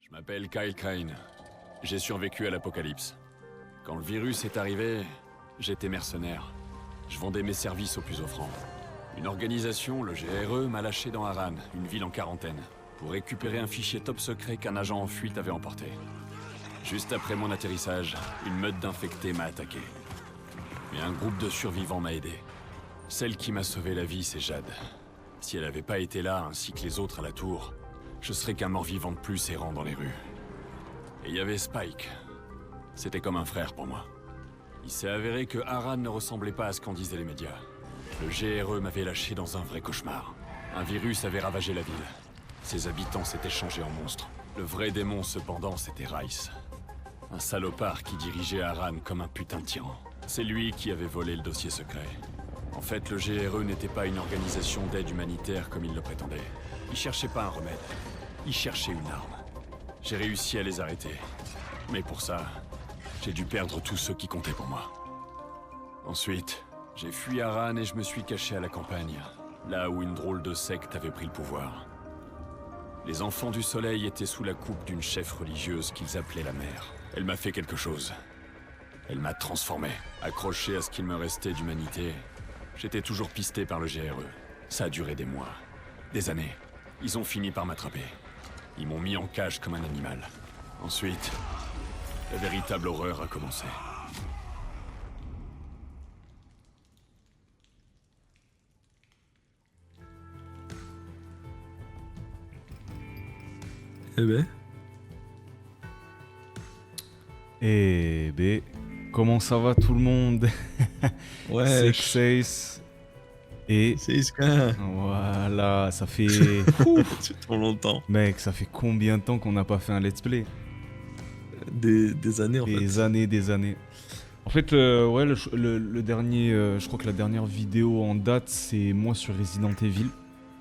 Je m'appelle Kyle Crane. J'ai survécu à l'apocalypse. Quand le virus est arrivé, j'étais mercenaire. Je vendais mes services aux plus offrants. Une organisation, le GRE, m'a lâché dans Harran, une ville en quarantaine, pour récupérer un fichier top secret qu'un agent en fuite avait emporté. Juste après mon atterrissage, une meute d'infectés m'a attaqué. Mais un groupe de survivants m'a aidé. Celle qui m'a sauvé la vie, c'est Jade. Si elle n'avait pas été là, ainsi que les autres à la tour, je serais qu'un mort-vivant de plus errant dans les rues. Et il y avait Spike. C'était comme un frère pour moi. Il s'est avéré que Harran ne ressemblait pas à ce qu'en disaient les médias. Le GRE m'avait lâché dans un vrai cauchemar. Un virus avait ravagé la ville. Ses habitants s'étaient changés en monstres. Le vrai démon, cependant, c'était Rice. Un salopard qui dirigeait Harran comme un putain de tyran. C'est lui qui avait volé le dossier secret. En fait, le GRE n'était pas une organisation d'aide humanitaire comme il le prétendait. Ils cherchaient pas un remède. Ils cherchaient une arme. J'ai réussi à les arrêter. Mais pour ça, j'ai dû perdre tous ceux qui comptaient pour moi. Ensuite, j'ai fui Harran et je me suis caché à la campagne, là où une drôle de secte avait pris le pouvoir. Les enfants du soleil étaient sous la coupe d'une chef religieuse qu'ils appelaient la mère. Elle m'a fait quelque chose. Elle m'a transformé. Accroché à ce qu'il me restait d'humanité, j'étais toujours pisté par le GRE. Ça a duré des mois, des années. Ils ont fini par m'attraper. Ils m'ont mis en cage comme un animal. Ensuite, la véritable horreur a commencé. Eh ben, Eh ben, comment ça va tout le monde? ouais, C'est Xace. Et c'est Iska. voilà, ça fait... Ouf, C'est trop longtemps. mec, ça fait combien de temps qu'on n'a pas fait un let's play? Des années en Des fait. années, des années. En fait, ouais, le dernier, je crois que la dernière vidéo en date, c'est moi sur Resident Evil.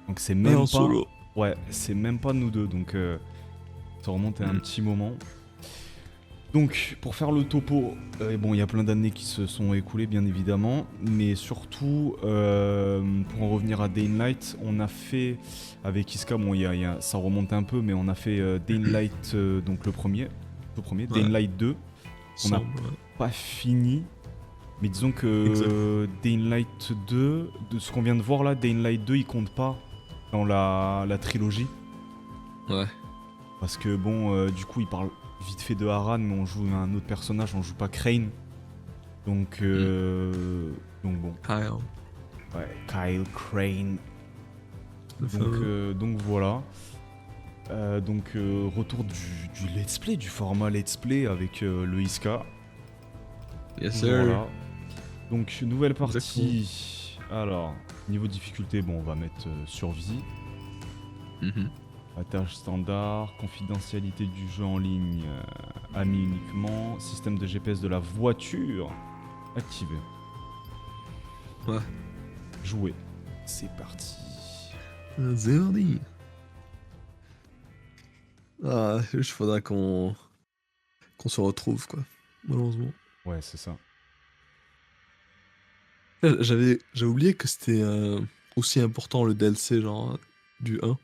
Donc c'est même en pas... solo. Ouais, c'est même pas nous deux, donc ça remonte à un Mm. petit moment. Donc, pour faire le topo, bon, il y a plein d'années qui se sont écoulées, bien évidemment, mais surtout, pour en revenir à Day in Light, on a fait, avec Iska, bon, ça remonte un peu, mais on a fait Day in Light, donc le premier, Day in Ouais. Light 2, on a Sombre, ouais. pas fini, mais disons que Day in Light 2, de ce qu'on vient de voir là, Day in Light 2, il compte pas dans la trilogie. Ouais. Parce que bon, du coup, il parle vite fait de Harran, mais on joue un autre personnage, on joue pas Crane. Donc bon, Kyle. ouais, Kyle Crane. Le fameux. Donc voilà. Retour du let's play, du format let's play avec le Iska. Yes sir. Voilà. Donc nouvelle partie. Alors, niveau difficulté, bon, on va mettre survie. Mhm. Tâche standard, confidentialité du jeu en ligne, amis uniquement, système de GPS de la voiture activé. Ouais. Jouer. C'est parti. Zerdi. Ah, il faudra qu'on se retrouve quoi. Malheureusement. Ouais, c'est ça. J'avais oublié que c'était aussi important le DLC genre du 1.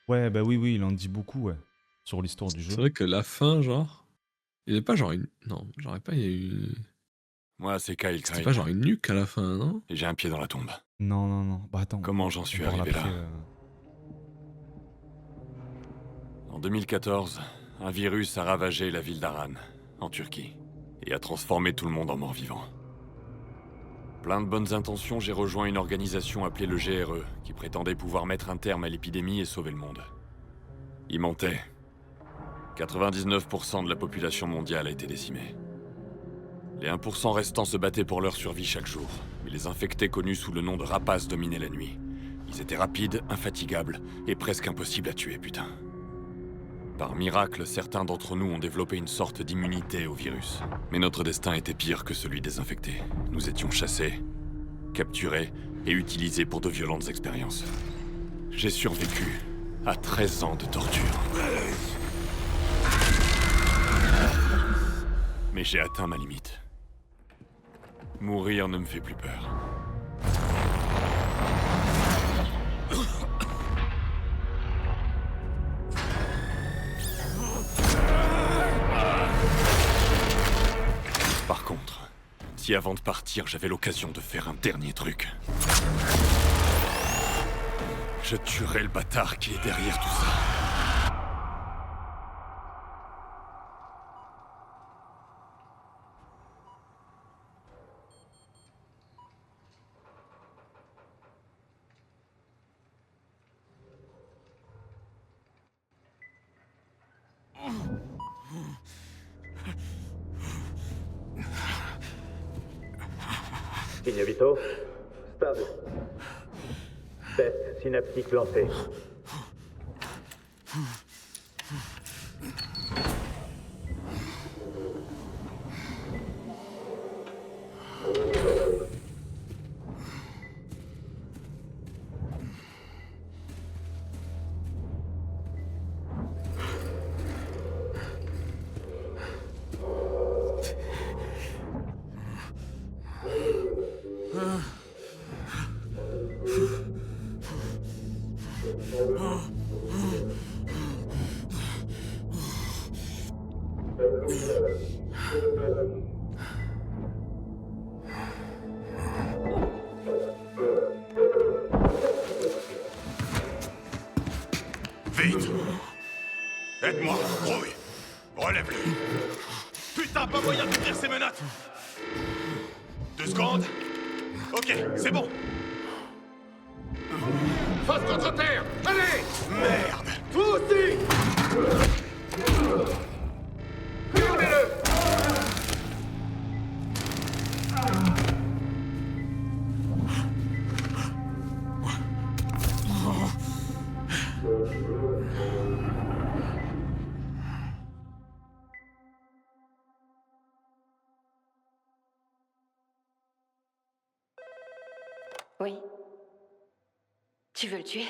Ouais, bah oui, il en dit beaucoup, ouais, sur l'histoire du jeu. C'est vrai que la fin genre, il y avait pas genre une, non, j'aurais pas, il y a eu, Moi, c'est Kyle c'était Crane. pas genre une nuque à la fin, non? Et j'ai un pied dans la tombe. Non. Bah attends. Comment j'en suis on parle arrivé après, là? En 2014, un virus a ravagé la ville d'Harran, en Turquie, et a transformé tout le monde en mort-vivant. Plein de bonnes intentions, j'ai rejoint une organisation appelée le GRE, qui prétendait pouvoir mettre un terme à l'épidémie et sauver le monde. Ils mentaient. 99% de la population mondiale a été décimée. Les 1% restants se battaient pour leur survie chaque jour, mais les infectés connus sous le nom de rapaces dominaient la nuit. Ils étaient rapides, infatigables, et presque impossibles à tuer, putain. Par miracle, certains d'entre nous ont développé une sorte d'immunité au virus. Mais notre destin était pire que celui des infectés. Nous étions chassés, capturés et utilisés pour de violentes expériences. J'ai survécu à 13 ans de torture. Mais j'ai atteint ma limite. Mourir ne me fait plus peur. Si avant de partir, j'avais l'occasion de faire un dernier truc. Je tuerais le bâtard qui est derrière tout ça. Signe vitaux. Stable. Test synaptique lancé. Vite! Aide-moi, Rouille! Relève-le! Putain, pas moyen de tenir ces menottes! 2 secondes? Ok, c'est bon! Face contre terre! Allez! Merde! Vous aussi! Filmez-le! Oui. Tu veux le tuer?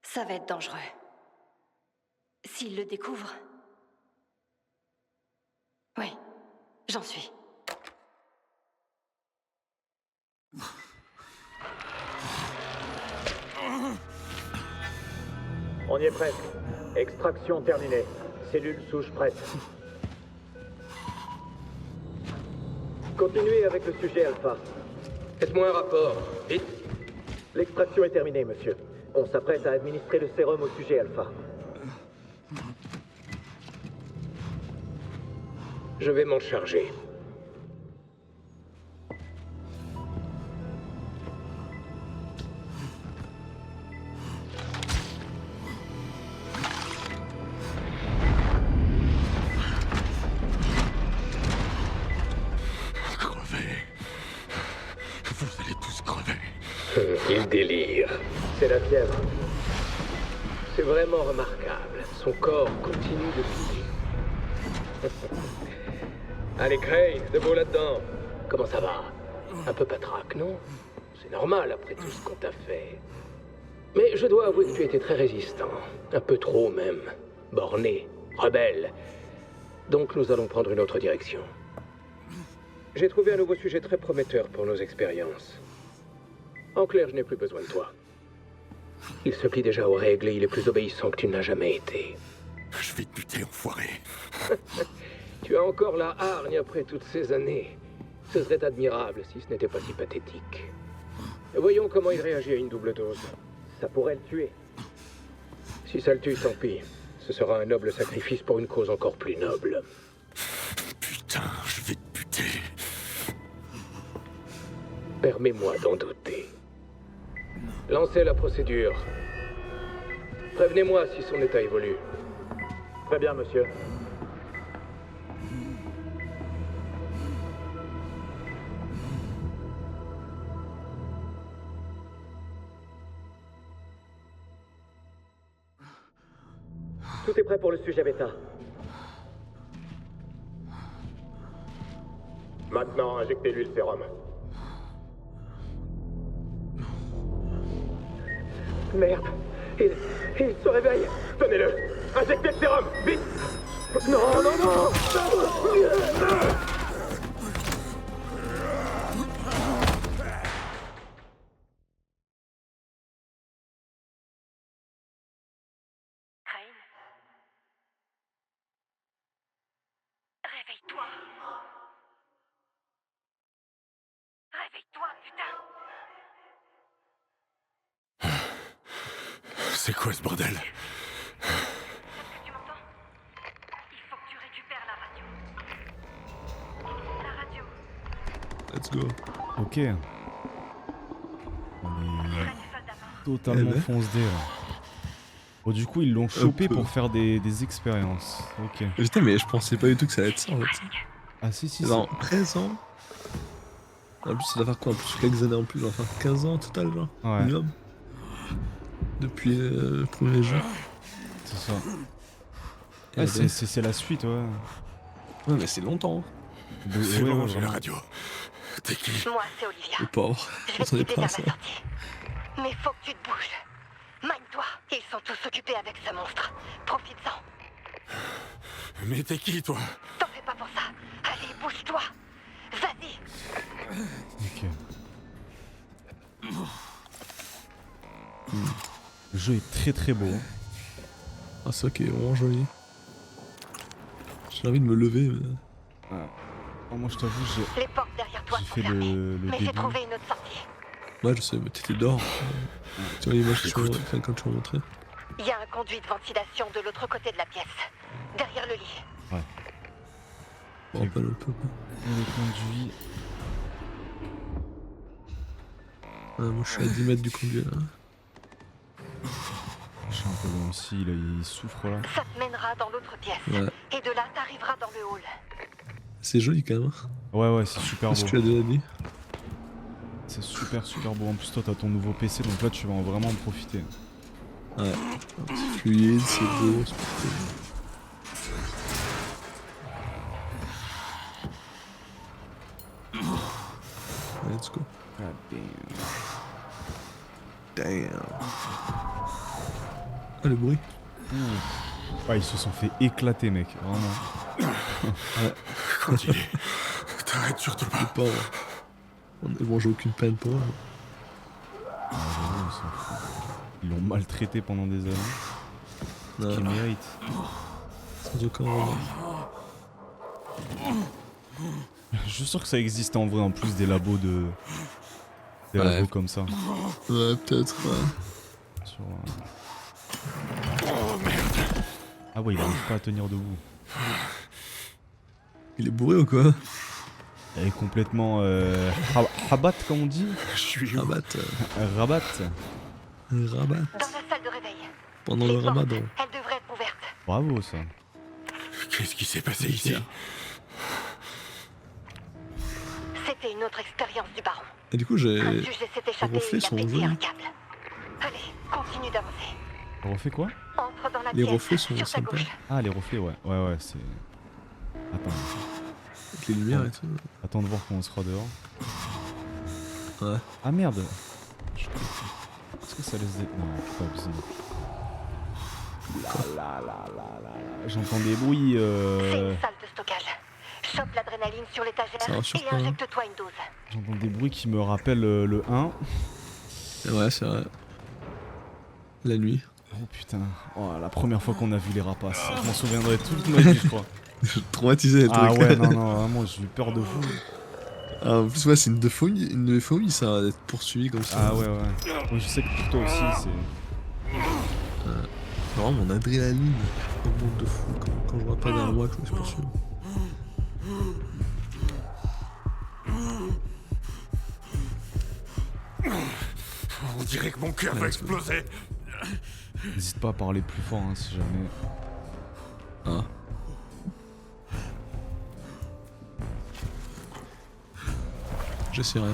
Ça va être dangereux. S'il le découvre... Oui, j'en suis. On y est presque. Extraction terminée. Cellule souche prête. Continuez avec le sujet alpha. Faites-moi un rapport. Vite. L'extraction est terminée, monsieur. On s'apprête à administrer le sérum au sujet alpha. Je vais m'en charger. Crevez! Vous allez tous crever! Il délire. C'est la fièvre. C'est vraiment remarquable. Son corps continue de filer. Allez, Crane, debout là-dedans. Comment ça va? Un peu patraque, non? C'est normal après tout ce qu'on t'a fait. Mais je dois avouer que tu étais très résistant. Un peu trop même. Borné, rebelle. Donc nous allons prendre une autre direction. J'ai trouvé un nouveau sujet très prometteur pour nos expériences. En clair, je n'ai plus besoin de toi. Il se plie déjà aux règles et il est plus obéissant que tu n'as jamais été. Je vais te buter, enfoiré! Tu as encore la hargne après toutes ces années. Ce serait admirable si ce n'était pas si pathétique. Voyons comment il réagit à une double dose. Ça pourrait le tuer. Si ça le tue, tant pis. Ce sera un noble sacrifice pour une cause encore plus noble. Putain, je vais te buter! Permets-moi d'en douter. Lancez la procédure. Prévenez-moi si son état évolue. Très bien, monsieur. Tout est prêt pour le sujet bêta. Maintenant, injectez-lui le sérum. Merde, il se réveille. Tenez-le. Injectez le sérum, vite. Non, non, non. Crane? Réveille-toi. Réveille-toi, putain. C'est quoi ce bordel? Est-ce que tu m'entends? Il faut que tu récupères la radio. La radio. Let's go. Ok. On est Pas du soldat mort. totalement Eh ben. fonce-dé là. Bon, du coup, ils l'ont chopé Hop. pour faire des expériences. Ok. Putain, mais je pensais pas du tout que ça allait être ça en fait. Ah, si, si, Genre 13 ans. En plus, ça doit faire quoi? En plus, quelques années en plus, ça doit faire 15 ans au total, genre. Ouais. Minimum. Depuis le premier jeu. c'est ça. Et Ouais, ben, c'est la suite, ouais. Ouais, mais c'est longtemps. C'est Ouais, bon, ouais, j'ai la vraiment. radio. T'es qui? Moi, c'est Olivia. Le pauvre. Je On vais s'en te est guider pas vers ça. la sortie. Mais faut que tu te bouges. Mine-toi. Ils sont tous occupés avec ce monstre. Profites-en. Mais t'es qui, toi? T'en fais pas pour ça. Allez, bouge-toi. Vas-y. Ok. Le jeu est très très beau. Hein. Ah, c'est ok, vraiment joli. J'ai envie de me lever, mais... Oh, moi, je t'avoue, Les portes derrière toi j'ai sont fait fermées. le Mais j'ai début. trouvé une autre sortie. Ouais, je sais, mais t'étais dehors. Tu vois l'image que tu m'as Écoute. enfin, quand tu m'as montré. Il y a un conduit de ventilation de l'autre côté de la pièce. Derrière le lit. Je me rappelle un peu. Quoi. Le conduit. Moi, je suis à 10 mètres du conduit, là. Je suis un peu loin aussi, là, il souffre là. Ça te mènera dans l'autre pièce. Ouais. Et de là, t'arriveras dans le hall. C'est joli, quand même. Hein. Ouais, ouais, c'est super Qu'est-ce beau. que tu as déjà dit? C'est super super beau. En plus, toi, t'as ton nouveau PC, donc là, tu vas vraiment en profiter. Ouais. C'est fluide, c'est beau, c'est parfait. Let's go. Damn. Ah, le bruit. Ouais, ils se sont fait éclater, mec. Vraiment. Continue. T'arrêtes surtout pas. Le pauvre. Ils vont jouer aucune peine pour eux. Ah, j'avoue, ils s'en foutent. Ils l'ont maltraité pendant des années. Non, Qu'ils méritent. sans aucun remords. Je suis sûr que ça existe en vrai, en plus des labos de. Des Ouais. labos comme ça. Ouais, peut-être, ouais. Sur, Ah ouais, il arrive pas à tenir debout. Il est bourré ou quoi? Elle est complètement. Rabat, comme on dit. Je suis où? Rabat. Rabat. Rabat. Dans la salle de réveil. Pendant Les le portes, ramadan. elles devraient être ouvertes. Bravo, ça. Qu'est-ce qui s'est passé ici? C'était une autre expérience du baron. Et du coup, j'ai. Un sujet s'est échappé et reflets il a sont pété jolis. un câble. Allez, continue d'avancer. On refait quoi? Entre dans la Les pièce, reflets sont sur ta sympas. gauche. Ah, les reflets, ouais. Ouais, ouais, c'est. Attends. Avec les lumières et tout. Attends de voir quand on sera dehors. Ouais. Ah merde. Est-ce que ça laisse des. Non, pas besoin. J'entends des bruits. C'est une salle de stockage. Chope l'adrénaline sur Ça l'étagère rassure et pas, hein. injecte-toi une dose. J'entends des bruits qui me rappellent le 1. Et ouais, c'est vrai. La nuit. Oh putain. Oh, la première fois qu'on a vu les rapaces. Je m'en souviendrai toute ma vie, je crois. Traumatisé, les Ah trucs. ouais, non, non, vraiment, j'ai eu peur de fou. Ah, en plus, ouais, c'est une euphorie, ça, d'être poursuivi comme ça. Ah ouais, ouais. Moi, je sais que pour toi aussi, c'est. Vraiment, mon adrénaline augmente de fou quand je vois pas derrière moi que je me suis poursuivi. On dirait que mon cœur va exploser. N'hésite pas à parler plus fort, hein, si jamais. Ah. J'essaierai, ouais.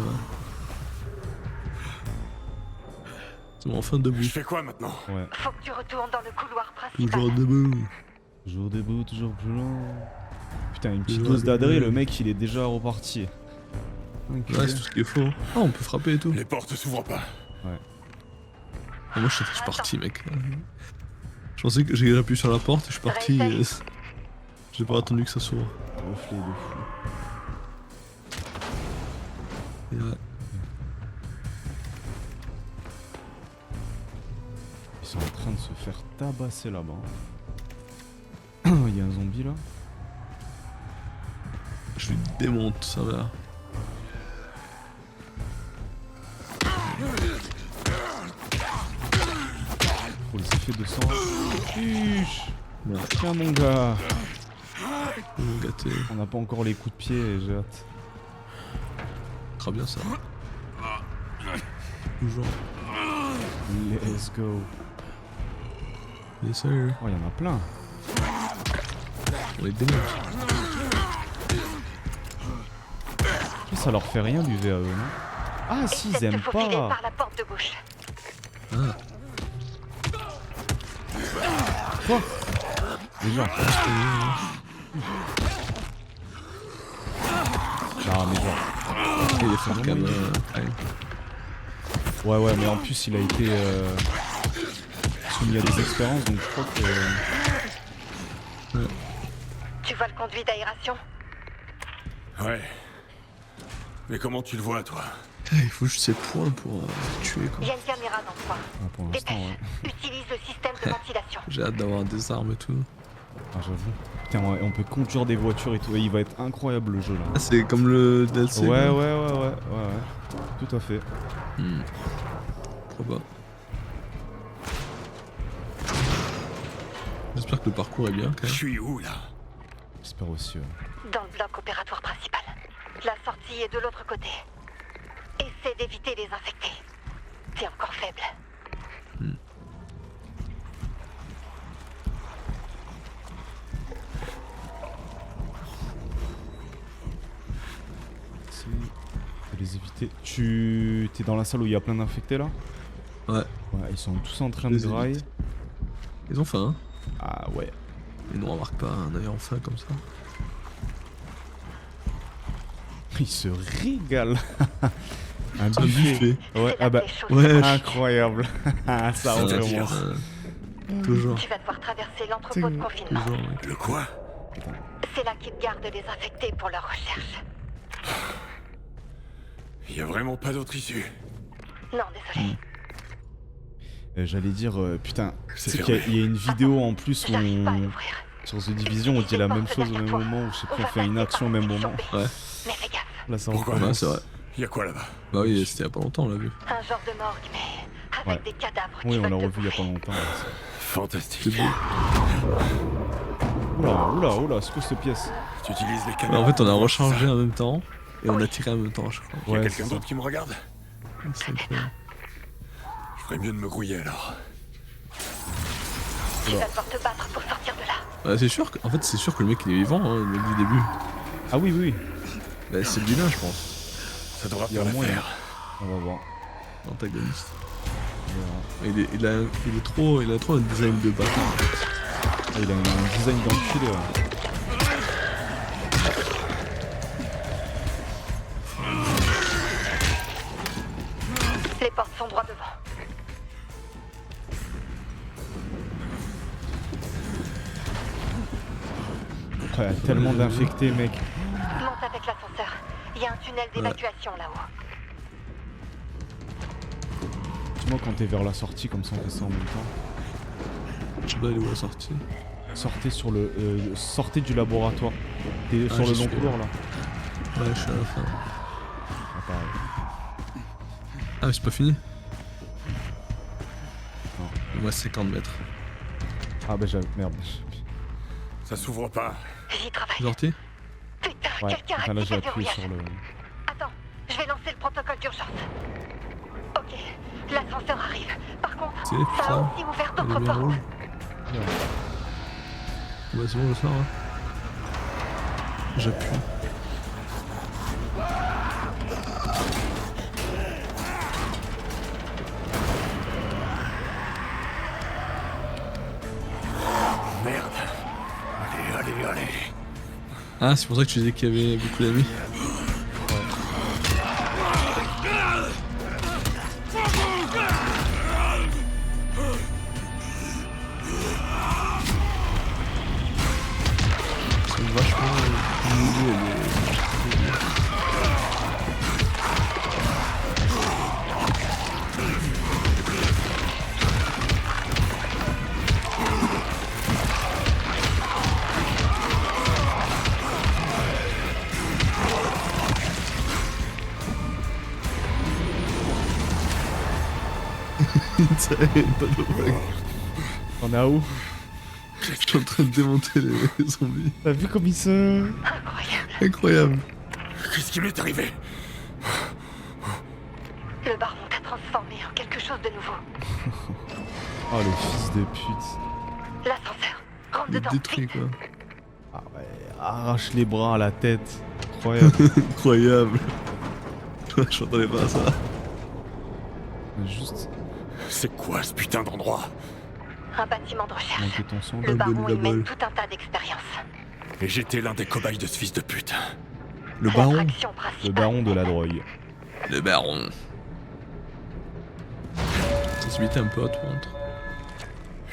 C'est bon, enfin debout. Je fais quoi maintenant? Ouais. Faut que tu retournes dans le couloir principal. Toujours debout. Toujours debout, toujours plus lent. Putain, une petite Toujours dose d'adré, debout. le mec, il est déjà reparti. Ok. Ouais, c'est tout ce qu'il faut. Ah, on peut frapper et tout. Les portes s'ouvrent pas. Ah, moi, je suis parti, mec. Je pensais que j'ai appuyé sur la porte et je suis parti. J'ai pas attendu que ça s'ouvre. Reflet de fou. Et ouais. Ils sont en train de se faire tabasser là-bas. Il y a un zombie là. Je lui démonte, ça va. Pour les effets de sang. Chuch. Ouais, Tiens mon gars. gâté. On n'a pas encore les coups de pied et j'ai hâte. Très bien ça. Toujours. Let's go. Yes sir. Oh, il y en a plein. On est des mecs. Ça leur fait rien du VAE, non? Ah si, Essaie ils de aiment te faufiler pas. par la porte de gauche. Ah, Quoi? Déjà. Ah mais genre. il est fort quand même. Ouais, mais en plus il a été soumis à des expériences, donc je crois que... Tu vois le conduit d'aération? Ouais. Mais comment tu le vois, toi? Il faut juste ses points pour tuer Il quoi. y a une caméra dans le coin. Ah, pour l'instant, Dépêche. ouais. Utilise le système de ventilation. J'ai hâte d'avoir des armes et tout. Ah j'avoue. Putain, on peut conduire des voitures et tout, et il va être incroyable le jeu là. Ah, c'est comme le DLC. Ouais, quoi. ouais. Tout à fait. Pourquoi pas. J'espère que le parcours est bien quand Je même. suis où, là? J'espère aussi. Ouais. Dans le bloc opératoire principal. La sortie est de l'autre côté. Essaie d'éviter les infectés. T'es encore faible. Faut les éviter. Tu... T'es dans la salle où il y a plein d'infectés là? Ouais. Ouais, ils sont tous en train de Les grailler. évite. Ils ont faim, hein. Ah ouais. Ils ne remarquent pas un œil en faim comme ça. Ils se régalent. Un C'est un buffet. Ouais, C'est ah bah, la chose. Ouais, incroyable. Ça C'est-à-dire recommence. Toujours. Tu vas devoir traverser l'entrepôt de confinement. Toujours, ouais. Le quoi? C'est là qu'ils gardent les infectés pour leur recherche. Y a vraiment pas d'autre issue. Non, désolé. J'allais dire, putain, C'est tu sais qu'il fermé. y a une vidéo en plus où J'arrive pas à on... l'ouvrir. Sur The Division on dit la même chose au même moment, où je sais plus, on fait une action au même moment. Ouais. Mais fais gaffe. Là ça Pourquoi? Ouais, recommence. c'est vrai. Y a quoi là-bas? Bah oui, c'était il y a pas longtemps, on l'a vu. Un genre de morgue, mais avec Ouais. des cadavres Oui, qui on l'a veulent te revu il y a pas bouffer. longtemps. là. Fantastique. C'est beau. Oula, c'est quoi cette pièce? Tu utilises les Mais caméras. en fait, on a pour rechargé ça. en même temps et on a tiré en même temps à chaque fois. Y a Ouais, quelqu'un c'est ça. d'autre qui me regarde? C'est incroyable. Je ferais mieux de me grouiller alors. Tu vas devoir te battre pour sortir de là. Bah, c'est sûr que, en fait, c'est sûr que le mec il est vivant, hein, le mec du début. Ah oui. Bah, c'est le vilain, je pense. Ça devra Y a faire moyen. l'affaire. On va voir. L'antagoniste. On verra. Il a trop un design de bâtard. Ah, il a un design d'enculé. Ouais. Les portes sont droit devant. Il y a tellement d'infectés, mec. Monte avec l'ascenseur. Il y a un tunnel d'évacuation là-haut. Dis-moi quand t'es vers la sortie, comme ça on fait ça en même temps. Je sais pas, elle est où la sortie. Sortez sur le... sortez du laboratoire. T'es Ah, sur le j'y long suis. couloir là. Ouais, je suis à la fin. Ah, pareil. Ah, mais c'est pas fini. Non. Il me reste 50 mètres. Ah bah j'avais... Merde. Ça s'ouvre pas. J'y travaille. Sorti. Putain, Ouais, quelqu'un a enfin là j'ai activé le appuyé verrouillage. sur le... Attends, je vais lancer le protocole d'urgence. Ok, l'ascenseur arrive. Par contre, C'est ça a putain. aussi ouvert La d'autres lumière portes. rouge. Ouais. Bah, c'est bon, je sors. Hein. J'appuie. Merde. Allez. Ah, c'est pour ça que tu disais qu'il y avait beaucoup d'amis. C'est vachement mouillé, Ça y est, pas de blague. On est à où? Je suis en train de démonter les zombies. T'as vu comme ils se... Incroyable. Incroyable. Qu'est-ce qui m'est arrivé? Le baron t'a transformé en quelque chose de nouveau. Oh le fils de pute. L'ascenseur. Rentre Il est dedans. détruit Vite. quoi. Ah ouais, arrache les bras à la tête. Incroyable. Incroyable. Je m'attendais pas à ça. Juste C'est quoi ce putain d'endroit? Un bâtiment de recherche. monter ton son. Le baron y la mène balle. tout un tas d'expériences. Et j'étais l'un des cobayes de ce fils de pute. Le baron. L'attraction principale. Le baron de la drogue. Le baron. Sensibilité un peu haute, par contre.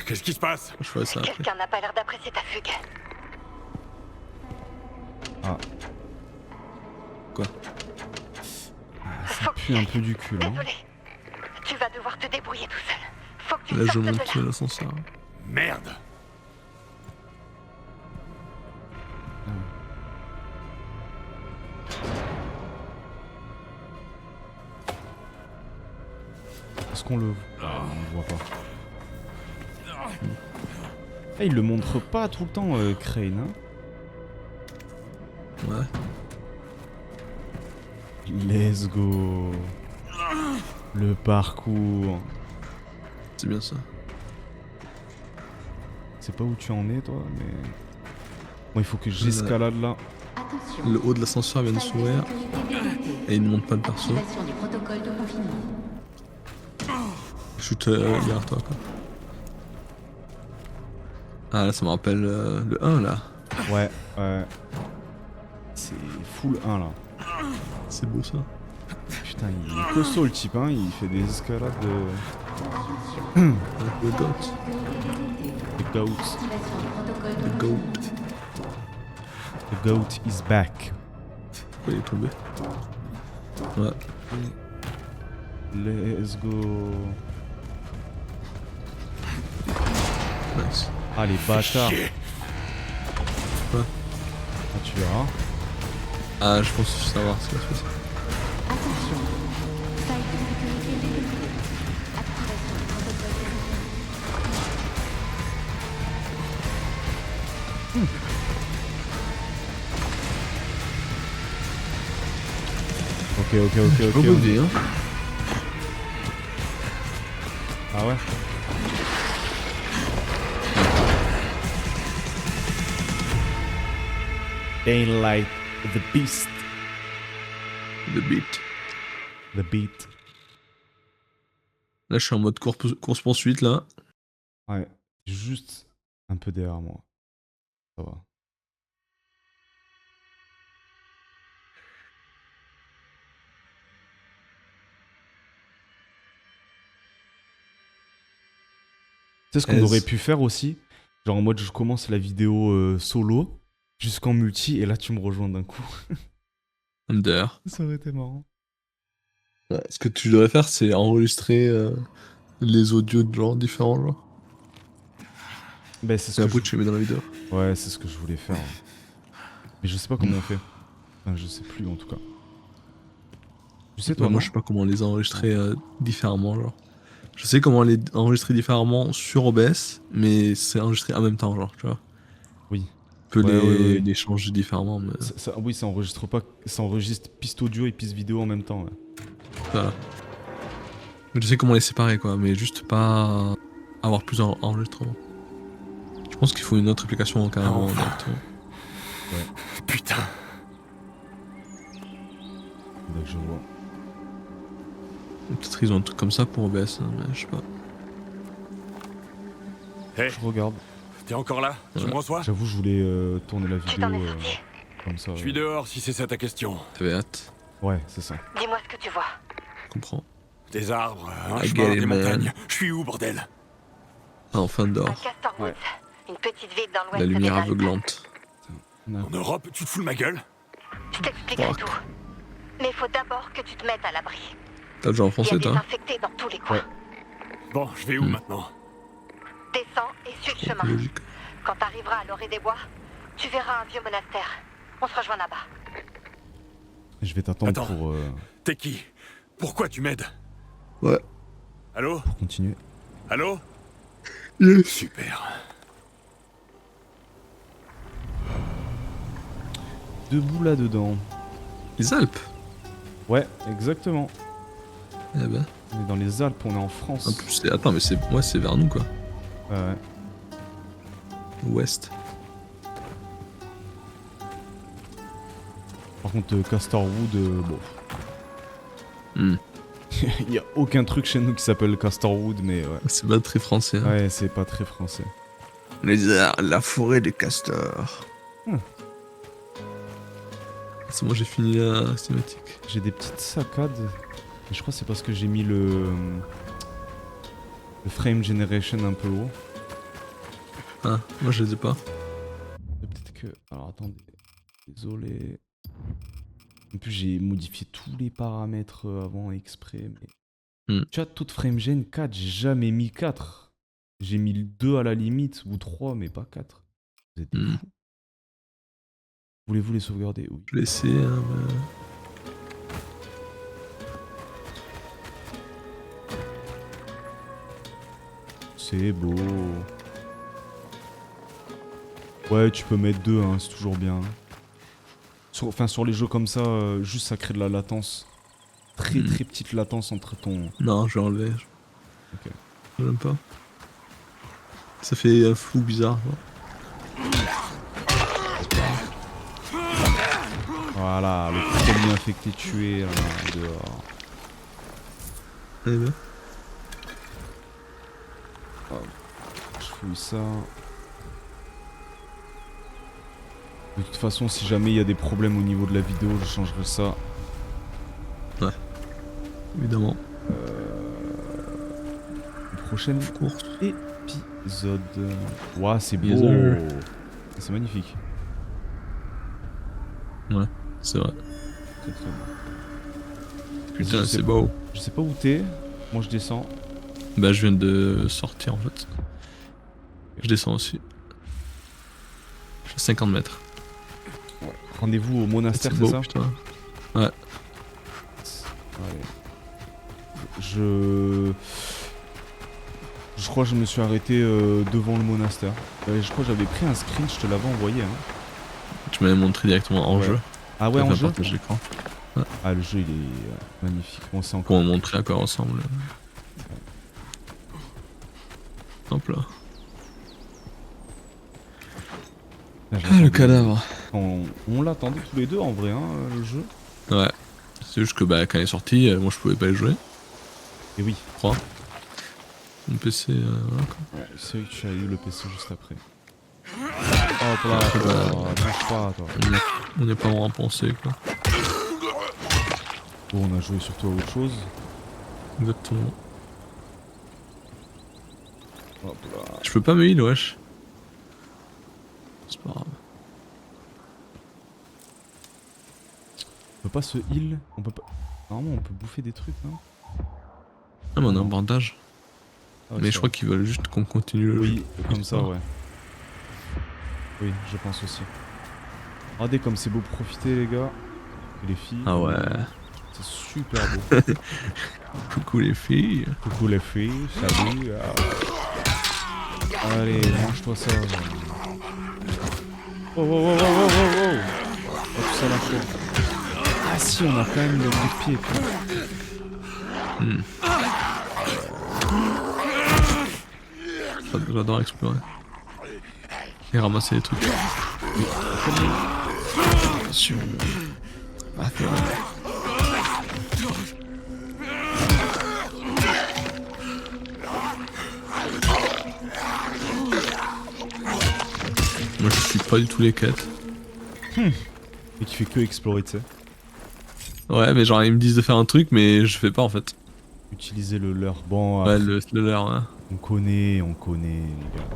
Qu'est-ce qui se passe? Je ferais ça après. Quelqu'un n'a pas l'air d'apprécier ta fugue. Ah. Quoi? Ça pue un peu du cul hein. Désolé. Tu vas devoir te débrouiller tout seul. Faut que tu Là, je sortes de monte là. l'ascenseur. Merde! Est-ce qu'on le... Ah, on le voit pas. Eh, il le montre pas tout le temps, Crane. Hein. Ouais. Let's go. Le parcours. C'est bien ça. Je sais pas où tu en es, toi, mais... Bon, il faut que j'escalade là. Attention. Le haut de l'ascenseur vient de Faille s'ouvrir. sécurité détectée. Et il ne monte pas le perso. Activation du protocole de confinement. Je suis derrière toi quoi. Ah là ça me rappelle le 1 là. Ouais, ouais. C'est full 1 là. C'est beau ça. Putain, il est costaud le type, hein. Il fait des escalades de... Le goat. The goat. Activation du protocole de Le goat. The goat is back. Pourquoi il est tombé? Ouais. Let's go. Nice. Ah, les bâtards. Chier. Quoi? Ah, tu verras. Ah je pense savoir ce qui va se passer. Attention. Faille de sécurité détectée. Activation du protocole de confinement. Ok. Beaucoup de vie hein. Ah ouais. Daylight, the beast, The beat. the beat. Là je suis en mode course poursuite là. Ouais, juste un peu derrière moi. Ça va. Tu sais ce qu'on aurait pu faire aussi? Genre en mode je commence la vidéo solo jusqu'en multi et là tu me rejoins d'un coup. Under. Ça aurait été marrant. Ouais, ce que tu devrais faire c'est enregistrer les audios de genre différents genre. Bah c'est Et ce que après tu les mets dans la vidéo. Ouais, c'est ce que je voulais faire. Mais je sais pas comment on fait. Enfin, je sais plus en tout cas. Tu sais toi, Ouais, moi je sais pas comment les enregistrer différemment genre. Je sais comment les enregistrer différemment sur OBS, mais c'est enregistré en même temps genre, tu vois. Oui. On peut Ouais. les changer différemment, mais Oui, ça enregistre pas. Ça enregistre piste audio et piste vidéo en même temps. Ouais. voilà. Mais je sais comment les séparer quoi, mais juste pas avoir plusieurs enregistrements. Je pense qu'il faut une autre application carrément Enfin. directement. Putain. Donc je vois. Peut-être ils ont un truc comme ça pour OBS, hein, mais je sais pas. Hé, Je regarde. t'es encore là? Tu me reçois? J'avoue, je voulais tourner la Tu vidéo t'en es sorti. comme ça. Je suis dehors si c'est ça ta question. T'avais hâte, Ouais, c'est ça. Dis-moi ce que tu vois. je comprends. Des arbres, un I chemin, get it, des man. montagnes. Je suis où, bordel? Ah, enfin À dehors, Castor Woods, une petite ville dans l'ouest la lumière des Alpes. aveuglante. En Europe, tu te fous de ma gueule? Je t'expliquerai Fuck. tout. Mais il faut d'abord que tu te mettes à l'abri. T'as déjà en Il y a français des toi? infectés dans tous les coins. Bon, je vais où maintenant? Descends et suis le chemin. Logique. Quand t'arriveras à l'orée des bois, tu verras un vieux monastère. On se rejoint là-bas. Je vais t'attendre Attends. pour. T'es qui? Pourquoi tu m'aides? Ouais. Allô? pour continuer. Allô? Super. Debout là-dedans. Les Alpes. Ouais, exactement. Eh ben. On est dans les Alpes, on est en En France. plus, attends, mais c'est ouais, c'est vers nous quoi. Ouais. Ouest. Par contre, Castorwood, bon. Hmm. Il y a aucun truc chez nous qui s'appelle Castorwood, mais ouais. C'est pas très français. Hein. Ouais, c'est pas très français. La forêt des castors. Hmm. C'est moi j'ai fini la cinématique. J'ai des petites saccades. Mais je crois que c'est parce que j'ai mis le frame generation un peu haut. Ah, moi je les ai pas. Peut-être que... Alors attendez. Désolé. En plus j'ai modifié tous les paramètres avant exprès. Mais... Tu vois, toute frame gen 4, j'ai jamais mis 4. J'ai mis le 2 à la limite, ou 3, mais pas 4. Vous êtes des fous. Voulez-vous les sauvegarder? Oui. Je l'ai essayé, hein, mais... C'est beau. Ouais, tu peux mettre 2, hein, c'est toujours bien. Sur les jeux comme ça, juste ça crée de la latence. Très petite latence entre ton... Non, je vais enlever. Ok. J'aime pas. Ça fait un flou bizarre. Voilà, le premier infecté tué là, dehors. Eh ben. Je fouille ça. De toute façon, si jamais il y a des problèmes au niveau de la vidéo, je changerai ça. Ouais. Évidemment. Prochaine course. Épisode. Ouah, c'est beau. C'est magnifique. Ouais, c'est vrai. Très très beau. Putain, c'est beau. Je sais pas où t'es. Moi, je descends. Bah, je viens de sortir en fait. Je descends aussi. Je suis à 50 mètres. Ouais. Rendez-vous au monastère, c'est beau, ça? Putain. Ouais. Allez. Je crois que je me suis arrêté devant le monastère. Je crois que j'avais pris un screen, je te l'avais envoyé. Hein. Tu m'avais montré directement en jeu. Ah ouais, en jeu. L'écran. Ouais. Ah, le jeu il est magnifique. Bon, c'est encore. Pour montrer à quoi ressemble. Hop là. Ah, le cadavre. On l'attendait tous les deux en vrai, hein, le jeu. Ouais. C'est juste que bah, quand il est sorti, moi je pouvais pas y jouer. Et oui. Je crois. Mon PC, voilà quoi. Ouais, c'est vrai que tu as eu le PC juste après. Hop là, bouge pas, toi. On n'y a pas vraiment pensé quoi. Bon, on a joué surtout à autre chose. Exactement. Hop là. Je peux pas me heal, wesh. C'est pas grave. On peut pas se heal. On peut pas. Normalement, on peut bouffer des trucs, non? Ah, mais on a un bandage. Ah, mais je crois qu'ils veulent juste qu'on continue le jeu. Oui, comme ça, ouais. Oui, je pense aussi. Regardez comme c'est beau profiter, les gars. Et les filles. Ah ouais. C'est super beau. Coucou les filles. Coucou les filles, salut. Allez, mange-toi ça. Oh, oh, oh, oh, oh, oh, oh. Oh, tout ça la fois. Ah si, on a quand même le coup de pied. J'adore explorer. Et ramasser les trucs. Attention. Moi je suis pas du tout les quêtes. Et tu fais que explorer, tu sais. Ouais, mais genre ils me disent de faire un truc, mais je fais pas en fait. Utiliser le leurre. Bon, ouais, le leurre, ouais. On connaît, les gars.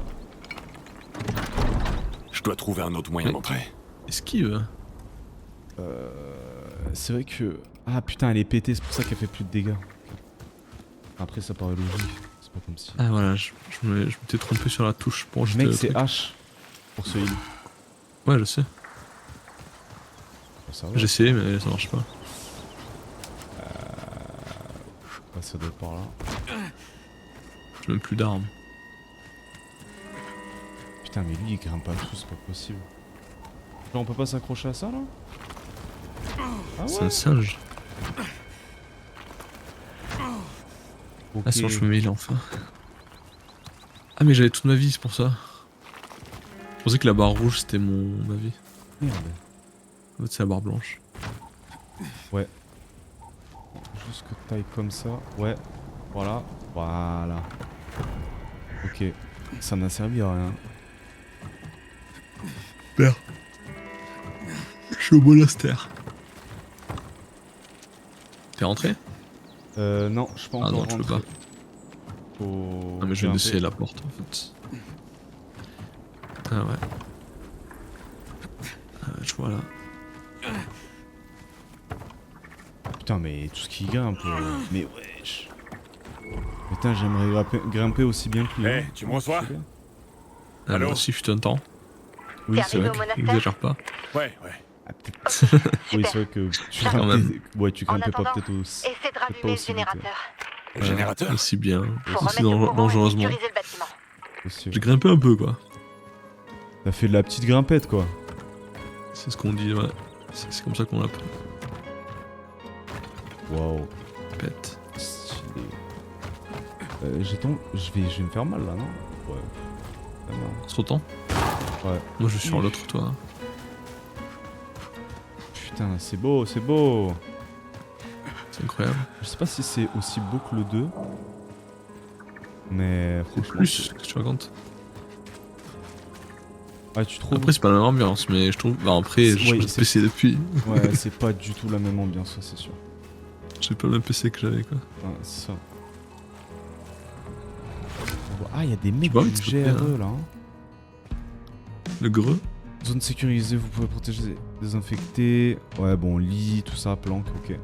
Je dois trouver un autre moyen d'entrer. Esquive. C'est vrai que... Ah putain, elle est pétée, c'est pour ça qu'elle fait plus de dégâts. Après, ça paraît logique. C'est pas comme si... Ah voilà, je m'étais trompé sur la touche pour jeter mec, le c'est truc. H pour ce heal. Ouais, je sais. J'ai essayé, mais ça marche pas. Ça doit être par là. J'ai même plus d'armes. Putain, mais lui il grimpe pas tout, c'est pas possible. Genre, on peut pas s'accrocher à ça là? Ah C'est ouais? un singe. Ok. Ah, c'est bon, je me mets là enfin. Ah, mais j'avais toute ma vie, c'est pour ça. Je pensais que la barre rouge c'était ma vie. Merde. En fait, c'est la barre blanche. Ouais. Juste que taille comme ça. Ouais. Voilà. Voilà. Ok. Ça n'a servi à rien. Super. Je suis au monastère. T'es rentré? Non, je suis pas Ah encore non, tu peux rentré. pas. Faut... Ah, mais je vais grimper. essayer la porte en fait. Ah ouais. Ah, je vois là. Putain, mais tout ce qui grimpe. Mais wesh. Putain, j'aimerais grimper aussi bien que lui. Eh, hein. tu me reçois? Ah, Allô moi aussi, fut un temps. Oui, T'es c'est arrivé vrai. au monastère? Exagère pas. Ouais. Ah, peut-être. Oui, c'est vrai que tu Quand grimpais, même. ouais, tu En grimpais pas attendant, peut-être aussi. essaie de pas rallumer le aussi vite, générateur. Le générateur? Aussi bien. Faut Aussi remettre le courant et dangereusement. sécuriser le bâtiment. Aussi. J'ai grimpé un peu quoi. T'as fait de la petite grimpette quoi. C'est ce qu'on dit, ouais. C'est comme ça qu'on l'appelle. Waouh. Pète. Stylé. Je vais me faire mal là, non? Ouais. Ah, non. Sautant? Ouais. Moi je suis sur l'autre toit. Putain, c'est beau, c'est beau. C'est incroyable. Je sais pas si c'est aussi beau que le 2. Mais franchement. Plus, qu'est-ce que tu racontes? Ah, tu trouves? Après, c'est pas la même ambiance, mais je trouve. Bah, après, C'est- j'ai oui, pas de c'est- PC depuis. Ouais, c'est pas du tout la même ambiance, ça c'est sûr. J'ai pas le même PC que j'avais quoi. Ouais, c'est ça. Ah, il y a des mecs vois, du il te plaît, GRE là. Hein. Le greux? Zone sécurisée, vous pouvez protéger, désinfecter. Ouais, bon, lit, tout ça, planque, ok.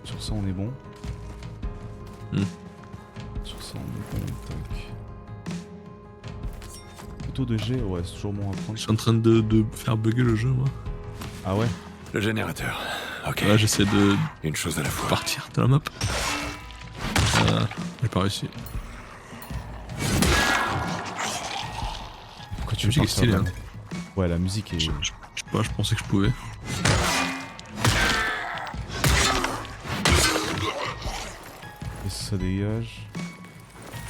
Sur ça, on est bon. Hmm. Sur ça, on est bon, tac. Couteau de G, ouais, c'est toujours bon à prendre. Je suis en train de faire bugger le jeu, moi. Ah ouais? Le générateur. Ok. Là, j'essaie de Une chose à la fois. partir de la map. J'ai pas réussi. Pourquoi tu La musique veux est stylée, partir, Ouais, la musique est... Je sais pas, je pensais que je pouvais. Et ça dégage.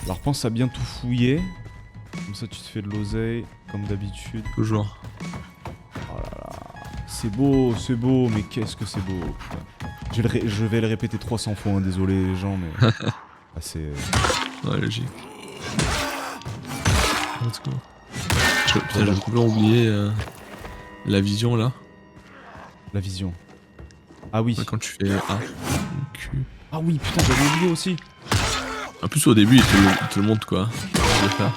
Alors pense à bien tout fouiller. Comme ça tu te fais de l'oseille, comme d'habitude. Toujours. C'est beau, mais qu'est-ce que c'est beau. Putain. Je vais le répéter 300 fois, hein, désolé les gens, mais... ah, c'est... Ouais, logique. Let's go. Putain, j'ai complètement oublié la vision là. La vision. Ah oui. Ouais, quand tu fais A. Q. Ah oui, putain, j'avais oublié aussi. En plus, au début, il te le montre quoi. Je vais faire.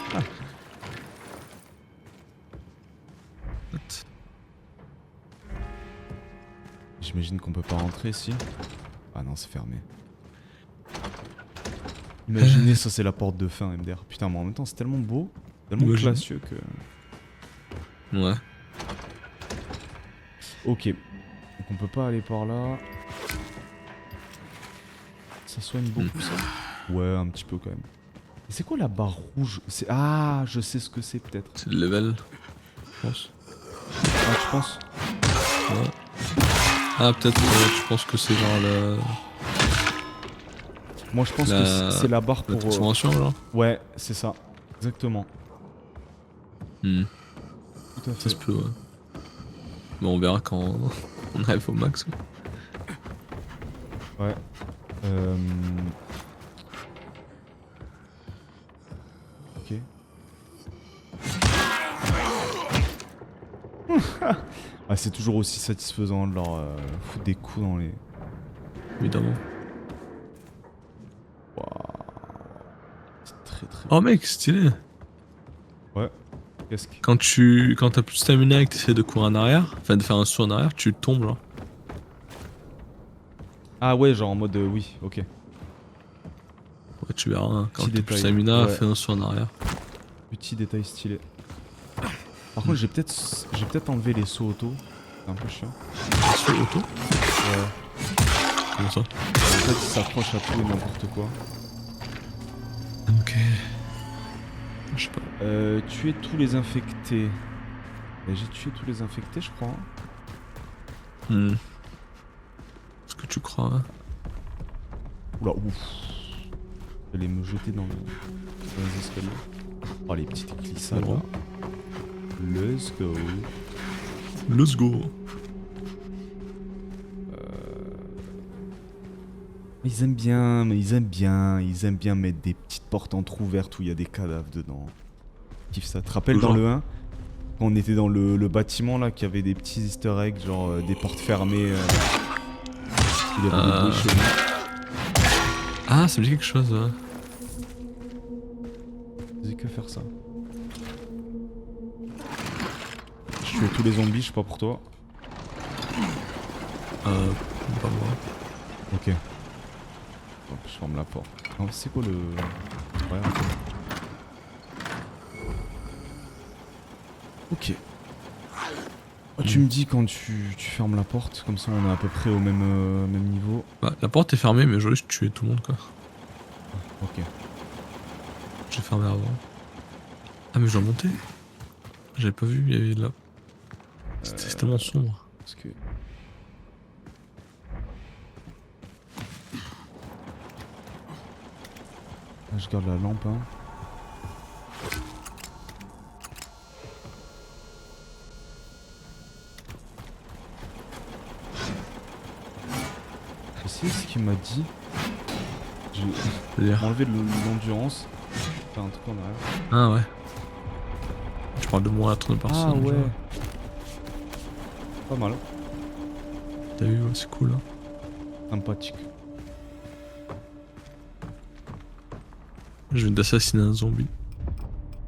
J'imagine qu'on peut pas rentrer ici. Ah non, c'est fermé. Imaginez, ça c'est la porte de fin, MDR. Putain, mais en même temps, c'est tellement beau, tellement Imagine. classieux que... Ouais. Ok. Donc on peut pas aller par là. Ça soigne beaucoup ça. Ouais, un petit peu quand même. Et c'est quoi la barre rouge? Ah, je sais ce que c'est peut-être. C'est le level. Je pense. Ah, tu penses? Ouais. Ah, peut-être, je pense que c'est genre la. Moi je pense que c'est la barre La pour... transformation, genre. Ouais, c'est ça. Exactement. Hmm. Tout à Ça fait. se peut, ouais. Bon, on verra quand on arrive au max. Ouais. Ok. Ah, c'est toujours aussi satisfaisant de leur foutre des coups dans les... Évidemment. C'est très très... Oh, mec, stylé. Ouais. Qu'est-ce que... Quand t'as plus de stamina et que t'essaies de courir en arrière, enfin de faire un saut en arrière, tu tombes là. Ah ouais, genre en mode oui, ok. Ouais, tu verras, hein. Quand Petit t'as plus de détail, stamina, ouais. fais un saut en arrière. Petit détail stylé. Par contre, j'ai peut-être enlevé les sauts auto. C'est un peu chiant. Saut auto? Ouais. Comment ça? En fait, il s'accroche à tout et n'importe quoi. Ok. Ok. Je sais pas. Tuer tous les infectés. J'ai tué tous les infectés, je crois. Est-ce que tu crois hein? Oula, ouf. J'allais me jeter dans les escaliers. Oh, les petites glissades là. Let's go. Let's go. Ils aiment bien mettre des petites portes entrouvertes où il y a des cadavres dedans. Ils kiffent ça. Tu te rappelles dans le 1 quand on était dans le bâtiment là, qu'il y avait des petits easter eggs, genre des portes fermées. Il y avait des bruits chelous. Ah, ça me dit quelque chose. Hein. Vas-y, que faire ça. Je tue tous les zombies, je sais pas pour toi. Pas moi. Ok. Hop, je ferme la porte. Non, c'est quoi le... Ouais, ok. Oh, tu me dis quand tu fermes la porte, comme ça on est à peu près au même niveau. Bah, la porte est fermée, mais j'aurais juste tué tout le monde quoi. Ok. J'ai fermé avant. Ah, mais je dois monter. J'avais pas vu, il y avait là. C'était tellement sombre. Parce que... Là, je garde la lampe, hein. C'est ce qu'il m'a dit. Je vais enlever l'endurance. Faire un truc en arrière. Ah ouais. Tu parles de moi à tourner par Ah ouais. Pas mal. T'as vu, ouais, c'est cool. Hein. Sympathique. Je viens d'assassiner un zombie.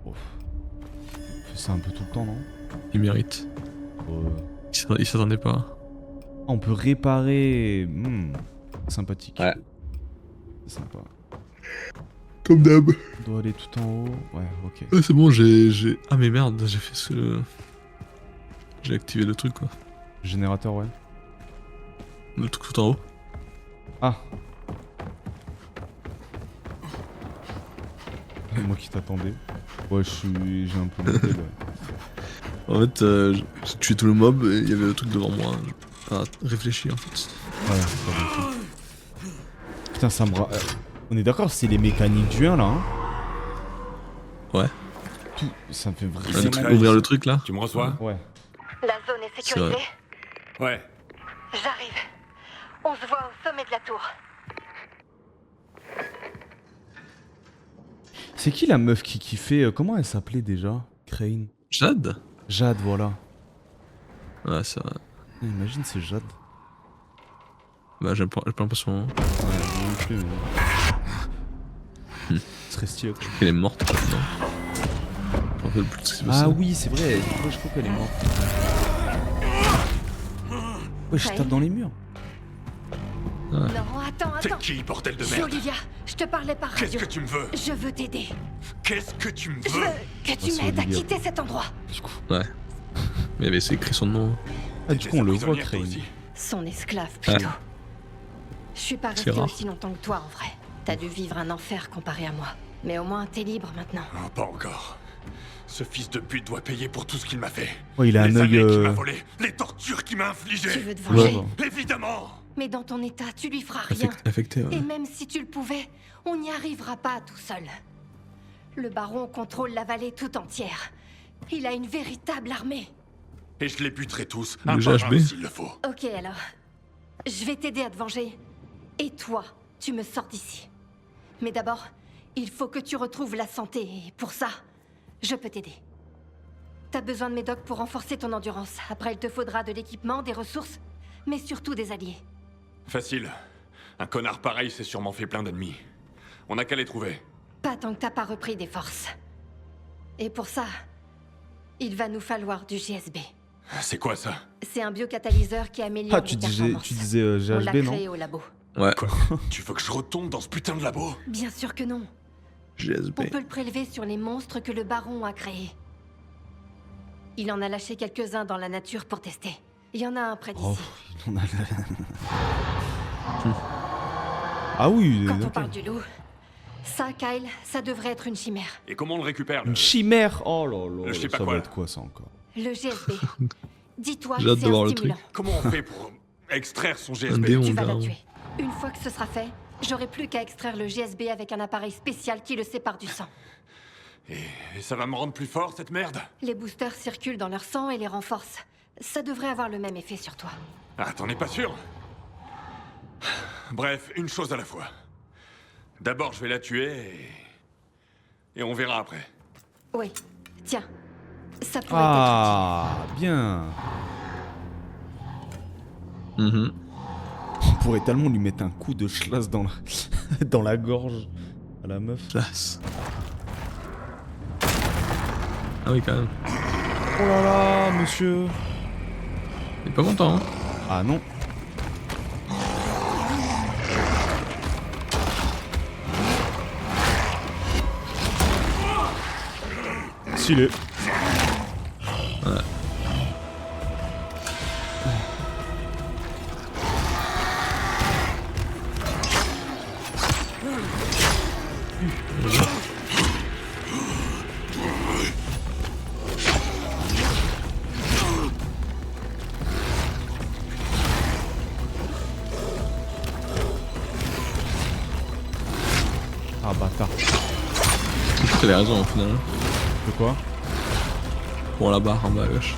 On fait ça un peu tout le temps, non? Il mérite. Il s'attendait pas. Ah, on peut réparer. Sympathique. Ouais. C'est sympa. Comme d'hab. On doit aller tout en haut. Ouais, ok. Ouais, c'est bon, j'ai... Ah mais merde, j'ai fait ce... J'ai activé le truc quoi. Générateur, ouais. Le truc tout en haut. Ah. Moi qui t'attendais. Ouais, j'ai un peu monté là. En fait, j'ai tué tout le mob et il y avait le truc devant moi. J'ai pas réfléchi en fait. Ouais, c'est pas bon. Putain, ça me... On est d'accord, c'est les mécaniques du 1 là, hein? Ouais. Tout... Ça me fait Le vraiment... truc, ouvrir le truc là. Tu me reçois? Ouais. La zone est sécurisée. Ouais. J'arrive. On se voit au sommet de la tour. C'est qui la meuf qui fait... comment elle s'appelait déjà? Crane. Jade? Jade, voilà. Ouais, ça va. Imagine, c'est Jade. Bah, j'ai pas l'impression. Hein. Ouais, moi non plus, mais... Ce serait stylé, quoi. Elle est morte, quoi. Je me rappelle plus de ce qui s'est passé. Ah oui, c'est vrai. Moi, je crois qu'elle est morte. Ouais, je tape dans les murs. Ouais. Non, attends. T'es qui, bordel de Je suis merde? Olivia. Je te parlais par radio. Qu'est-ce que tu me veux? Je veux t'aider. Qu'est-ce que tu me Je veux? veux que tu c'est m'aides à Olivia. quitter cet endroit. Ouais. Mais il y avait écrit son nom. Ah, du coup, on le voit, Prisonnière, toi Crane. aussi. Son esclave, plutôt. Ouais. Je suis pas C'est restée rare. aussi longtemps que toi, en vrai. T'as dû vivre un enfer comparé à moi. Mais au moins, t'es libre maintenant. Oh, pas encore. Ce fils de pute doit payer pour tout ce qu'il m'a fait. Oh, il a les un œil... années qu'il m'a volé, les tortures qu'il m'a Tu infligées. veux te venger. Ouais. Évidemment. Mais dans ton état, tu lui feras rien. Affecté, ouais. Et même si tu le pouvais, on n'y arrivera pas tout seul. Le baron contrôle la vallée tout entière. Il a une véritable armée. Et je les buterai tous, Le un par GHB. un s'il le faut. Ok alors. Je vais t'aider à te venger. Et toi, tu me sors d'ici. Mais d'abord, il faut que tu retrouves la santé. Et pour ça, je peux t'aider. T'as besoin de médocs pour renforcer ton endurance. Après, il te faudra de l'équipement, des ressources, mais surtout des alliés. Facile. Un connard pareil s'est sûrement fait plein d'ennemis. On n'a qu'à les trouver. Pas tant que t'as pas repris des forces. Et pour ça, il va nous falloir du GSB. C'est quoi ça? C'est un biocatalyseur qui améliore Ah, les tu performances. disais On l'a GHB, non? créé au labo. Ouais. Quoi? Tu veux que je retombe dans ce putain de labo? Bien sûr que non. GSB. On peut le prélever sur les monstres que le baron a créés. Il en a lâché quelques-uns dans la nature pour tester. Il y en a un près d'ici. Oh, il en a... Ah oui, Quand on ok. parle du loup, Ça, Kyle, ça devrait être une chimère. Et comment on le récupère, le... Une chimère. Oh là là, Je sais pas ça quoi, va là. être quoi ça encore? Le GSB. Dis-toi J'ai que hâte c'est de voir un le stimulant. Comment on fait pour extraire son Un GSB? démon, Tu vas la carrément. tuer. Une fois que ce sera fait, j'aurai plus qu'à extraire le GSB avec un appareil spécial qui le sépare du sang. Et ça va me rendre plus fort, cette merde? Les boosters circulent dans leur sang et les renforcent. Ça devrait avoir le même effet sur toi. Ah, t'en es pas sûr? Bref, une chose à la fois. D'abord, je vais la tuer et on verra après. Oui, tiens. Ça pourrait être Ah, bien. Mhm. On pourrait tellement lui mettre un coup de schlass dans la, dans la gorge à la meuf. Classe. Ah oui, quand même. Oh là là, monsieur. Il est pas content, hein. Ah non. Stylé. Ah bâtard. T'avais raison au final. De quoi? Pour la barre en bas à gauche.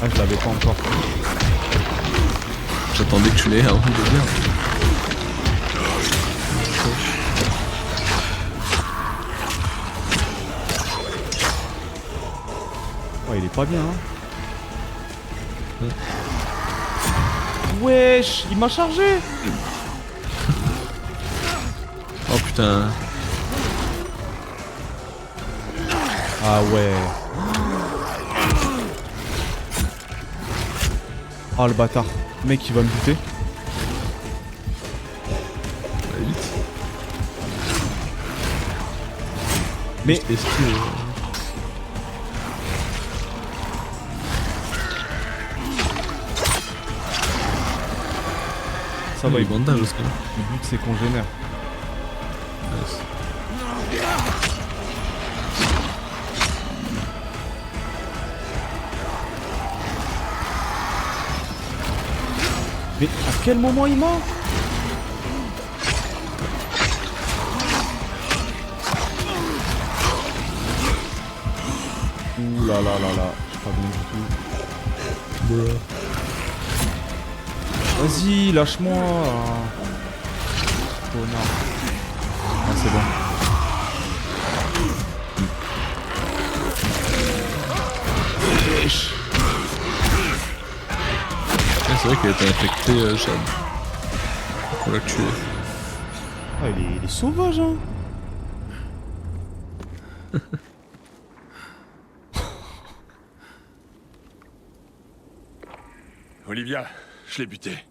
Ah je l'avais pas encore. J'attendais que tu l'aies avant de le dire. Oh il est pas bien hein. Wesh, il m'a chargé. Oh putain. Ah ouais. Oh le bâtard. Le mec il va me buter. Allez, vite. Mais Juste esquive. ça va, il il bandage aussi. bute ses congénères. Nice. Mais à quel moment il m'a? Ouh là là là là, je suis pas bien du tout. Vas-y, lâche-moi. Connard. Ah c'est bon. Ah, c'est vrai qu'elle était infectée, Chad. On l'a tué. Ah il est sauvage hein. Olivia, je l'ai buté.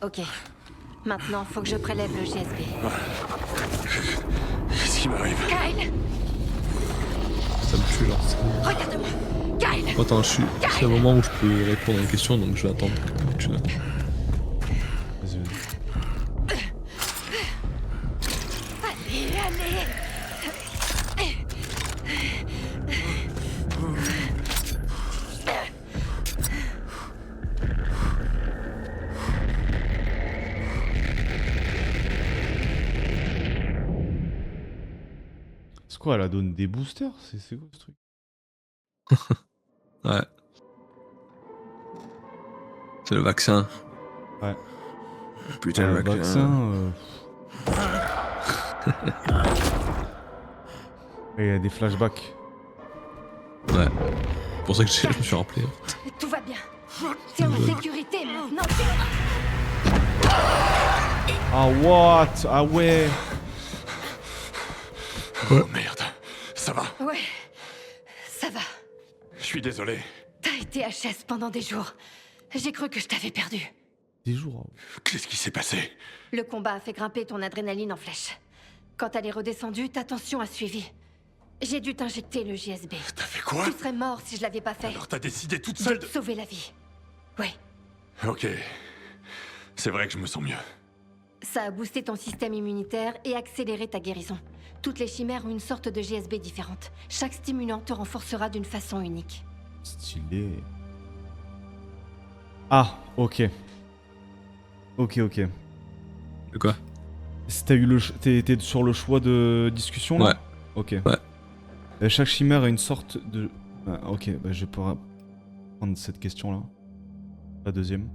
Ok. Maintenant, faut que je prélève le GSB. Qu'est-ce qui m'arrive? Kyle! Ça me tue là. Regarde-moi! Kyle! Attends, c'est un moment où je peux répondre à une question, donc je vais attendre que tu l'as. Vas-y, vas-y. Allez, allez! C'est quoi, elle a donné des boosters? C'est quoi ce truc? Ouais. C'est le vaccin. Ouais. Putain, Le vaccin. Et il y a des flashbacks. Ouais. C'est pour ça que je me suis rappelé. Tout va bien. T'es en sécurité maintenant. Ah what? Ah ouais. Oh merde, ça va. Ouais, ça va. Je suis désolé. T'as été HS pendant des jours. J'ai cru que je t'avais perdu. Des jours. Qu'est-ce qui s'est passé? Le combat a fait grimper ton adrénaline en flèche. Quand elle est redescendue, ta tension a suivi. J'ai dû t'injecter le JSB. T'as fait quoi? Tu serais mort si je l'avais pas fait. Alors t'as décidé toute De seule te de... sauver la vie. Ouais. Ok. C'est vrai que je me sens mieux. Ça a boosté ton système immunitaire et accéléré ta guérison. Toutes les chimères ont une sorte de GSB différente. Chaque stimulant te renforcera d'une façon unique. Stylé. Ah, ok. Ok. De quoi? T'es sur le choix de discussion là? Ouais. Ok. Ouais. Chaque chimère a une sorte de... Ah, ok, bah je vais pas prendre cette question là. La deuxième.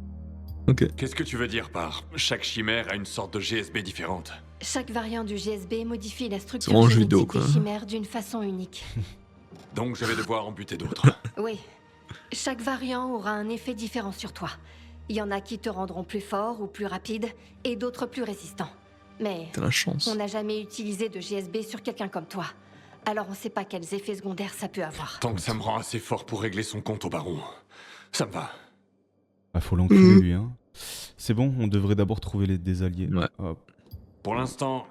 Ok. Qu'est-ce que tu veux dire par chaque chimère a une sorte de GSB différente? Chaque variant du GSB modifie la C'est structure vraiment un jeu génétique vidéo, des quoi. chimères d'une façon unique. Donc je vais devoir en buter d'autres. Oui. Chaque variant aura un effet différent sur toi. Il y en a qui te rendront plus fort ou plus rapide, et d'autres plus résistants. Mais T'as la chance. on n'a jamais utilisé de GSB sur quelqu'un comme toi. Alors on sait pas quels effets secondaires ça peut avoir. Tant que ça me rend assez fort pour régler son compte au baron, ça me va. Ah, faut l'enculer lui, hein. C'est bon, on devrait d'abord trouver des alliés. Ouais. Hop. Pour l'instant,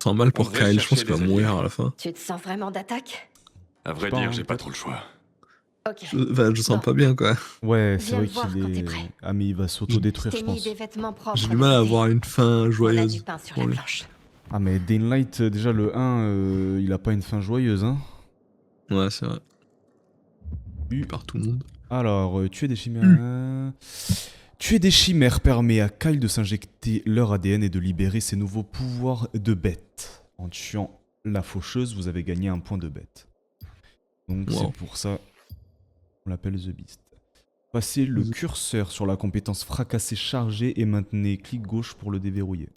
C'est un mal On pour devrait Kyle, je pense chercher qu'il va des mourir alliés. à la fin. Tu te sens vraiment d'attaque? à vrai sais pas, dire, hein, j'ai pas peut-être. trop le choix. Ok. Je sens Bon. pas bien, quoi. Ouais, c'est Viens vrai me voir qu'il quand t'es est... prêt. Ah mais il va s'autodétruire, T'es je mis pense. des vêtements propres. J'ai du mal à décidé. avoir une fin On a du joyeuse. pain sur pour la lui. planche. Ah mais Daylight, déjà le 1, il a pas une fin joyeuse, hein. Ouais, c'est vrai. Par tout le monde. Alors, tuer des chimères... Tuer des chimères permet à Kyle de s'injecter leur ADN et de libérer ses nouveaux pouvoirs de bête. En tuant la faucheuse, vous avez gagné un point de bête. Donc Wow. c'est pour ça qu'on l'appelle The Beast. Passez le The- curseur sur la compétence fracasser chargé et maintenez clic gauche pour le déverrouiller.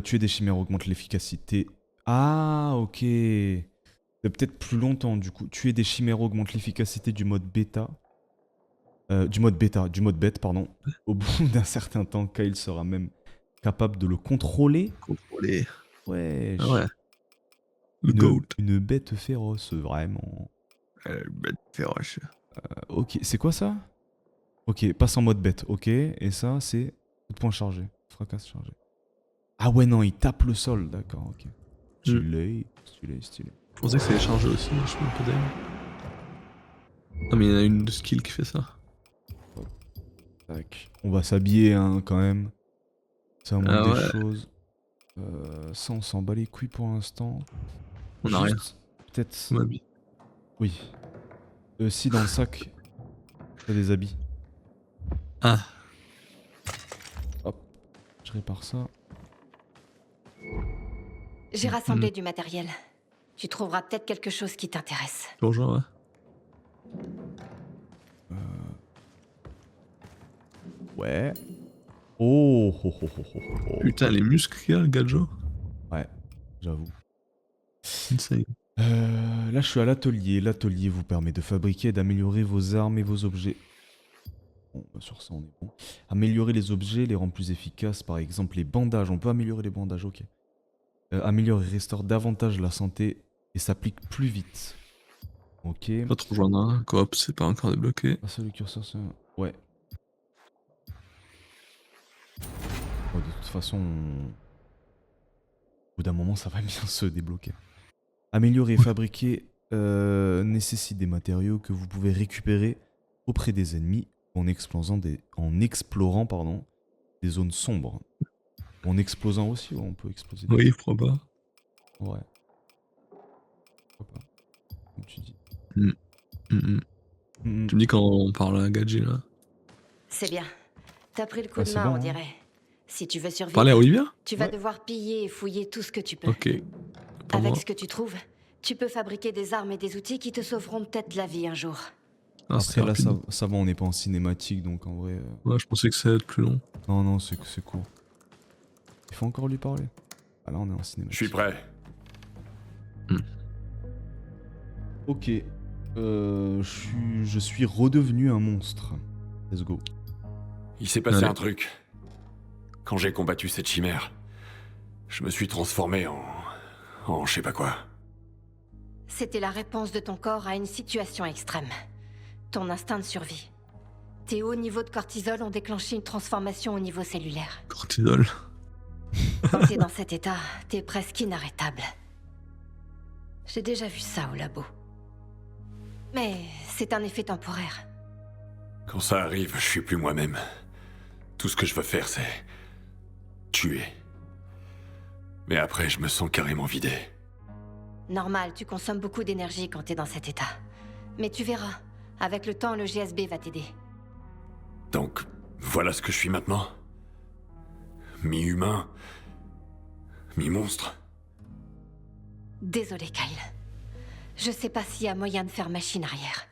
Tuer des chimères augmente l'efficacité. Ah, ok. C'est peut-être plus longtemps du coup. Tuer des chimères augmente l'efficacité du mode bêta. Du mode bête, pardon. Au bout d'un certain temps, Kyle sera même capable de le contrôler. Contrôler. Ouais. Ah ouais. Le Une, GOAT. une bête féroce, vraiment. Bête féroce. Ok, c'est quoi ça? Ok, passe en mode bête, ok. Et ça, c'est coup de poing chargé. Fracasse chargé. Ah ouais, non, il tape le sol, d'accord, ok. Stylé. Je pensais que c'était chargé aussi, je suis un peu dingue. Ah mais il y en a une de skill qui fait ça. Tac. On va s'habiller, hein, quand même. C'est un Ah monde ouais. des choses. Ça, on s'en bat les couilles pour l'instant. On a rien. Peut-être... On m'habille. Oui. Si, dans le sac, t'as des habits. Ah. Hop. Je répare ça. J'ai rassemblé du matériel. Tu trouveras peut-être quelque chose qui t'intéresse. Bonjour, ouais. Ouais. Oh, oh, oh, oh, oh, oh. Putain, les muscles qu'il y a, le Gadjo. Ouais, j'avoue. Insane. Là, je suis à l'atelier. L'atelier vous permet de fabriquer et d'améliorer vos armes et vos objets. Bon, bah, sur ça, on est bon. Améliorer les objets les rend plus efficaces. Par exemple, les bandages. On peut améliorer les bandages, ok. Améliore et restaure davantage la santé et s'applique plus vite. Ok. Pas trop joindre, hein. Coop, c'est pas encore débloqué. Ah, ça, le curseur, c'est... Ouais. Oh, de toute façon, au bout d'un moment, ça va bien se débloquer. Améliorer et fabriquer nécessite des matériaux que vous pouvez récupérer auprès des ennemis en explorant des zones sombres. En explosant aussi, ouais, on peut exploser. Oui, pourquoi pas. Ouais. Pourquoi pas, comme tu dis. Mm. Tu me dis quand on parle à Gadji, là. C'est bien. T'as pris le coup Ah, de c'est main, bon, on hein. dirait. Si tu veux survivre, Parler à Olivia? tu vas Ouais. devoir piller et fouiller tout ce que tu peux. Ok. Pas Avec moi. ce que tu trouves, tu peux fabriquer des armes et des outils qui te sauveront peut-être la vie un jour. Ah, c'était Après, là, rapide. ça va, on n'est pas en cinématique, donc en vrai... Ouais, je pensais que ça allait être plus long. Non, c'est court. Il faut encore lui parler. Ah là, on est en cinématique. Je suis prêt. Ok. Je suis redevenu un monstre. Let's go. Il s'est passé Allez. un truc. Quand j'ai combattu cette chimère, je me suis transformé en je sais pas quoi. C'était la réponse de ton corps à une situation extrême. Ton instinct de survie. Tes hauts niveaux de cortisol ont déclenché une transformation au niveau cellulaire. Cortisol. Quand t'es dans cet état, t'es presque inarrêtable. J'ai déjà vu ça au labo. Mais c'est un effet temporaire. Quand ça arrive, je suis plus moi-même. Tout ce que je veux faire, c'est... tuer. Mais après, je me sens carrément vidé. Normal, tu consommes beaucoup d'énergie quand t'es dans cet état. Mais tu verras, avec le temps, le GSB va t'aider. Donc, voilà ce que je suis maintenant. Mi-humain, mi-monstre. Désolé, Kyle. Je sais pas s'il y a moyen de faire machine arrière.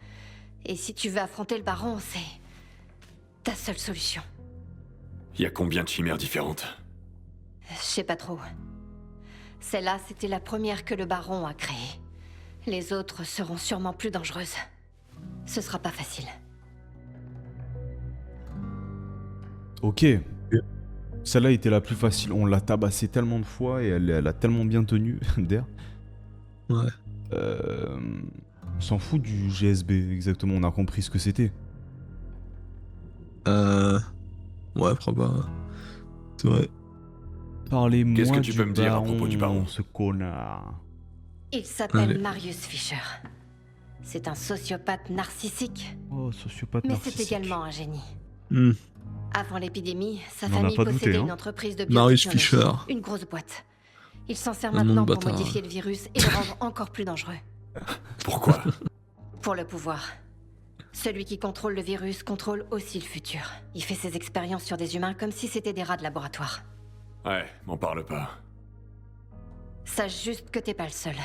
Et si tu veux affronter le baron, c'est... ta seule solution. Il y a combien de chimères différentes? Je sais pas trop. Celle-là, c'était la première que le baron a créée. Les autres seront sûrement plus dangereuses. Ce sera pas facile. Ok. Celle-là était la plus facile. On l'a tabassée tellement de fois et elle a tellement bien tenu, d'air. Ouais. On s'en fout du GSB, exactement. On a compris ce que c'était. Ouais, probablement. C'est vrai. Parlez-moi Qu'est-ce que tu du peux me dire à propos du baron? ce connard. Il s'appelle Allez. Marius Fisher. C'est un sociopathe narcissique, Oh, sociopathe mais narcissique. c'est également un génie. Hmm. Avant l'épidémie, sa On en a famille pas douté, possédait hein. une entreprise de Marius biotechnologie, Fisher. une grosse boîte. Il s'en sert Un nom de maintenant pour bâtard. modifier le virus et le rendre encore plus dangereux. Pourquoi? Pour le pouvoir. Celui qui contrôle le virus contrôle aussi le futur. Il fait ses expériences sur des humains comme si c'était des rats de laboratoire. Ouais, m'en parle pas. Sache juste que t'es pas le seul.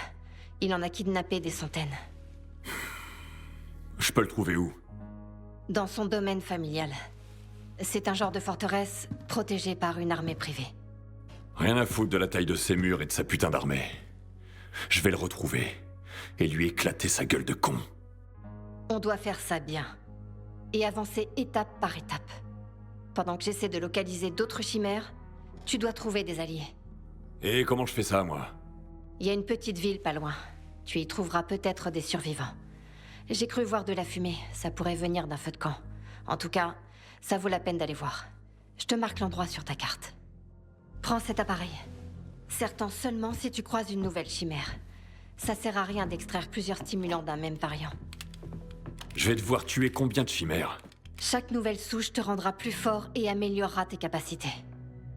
Il en a kidnappé des centaines. Je peux le trouver où? Dans son domaine familial. C'est un genre de forteresse protégée par une armée privée. Rien à foutre de la taille de ses murs et de sa putain d'armée. Je vais le retrouver et lui éclater sa gueule de con. On doit faire ça bien. Et avancer étape par étape. Pendant que j'essaie de localiser d'autres chimères, tu dois trouver des alliés. Et comment je fais ça, moi? Il y a une petite ville pas loin. Tu y trouveras peut-être des survivants. J'ai cru voir de la fumée. Ça pourrait venir d'un feu de camp. En tout cas, ça vaut la peine d'aller voir. Je te marque l'endroit sur ta carte. Prends cet appareil. Serre-t'en seulement si tu croises une nouvelle chimère. Ça sert à rien d'extraire plusieurs stimulants d'un même variant. Je vais devoir tuer combien de chimères? Chaque nouvelle souche te rendra plus fort et améliorera tes capacités.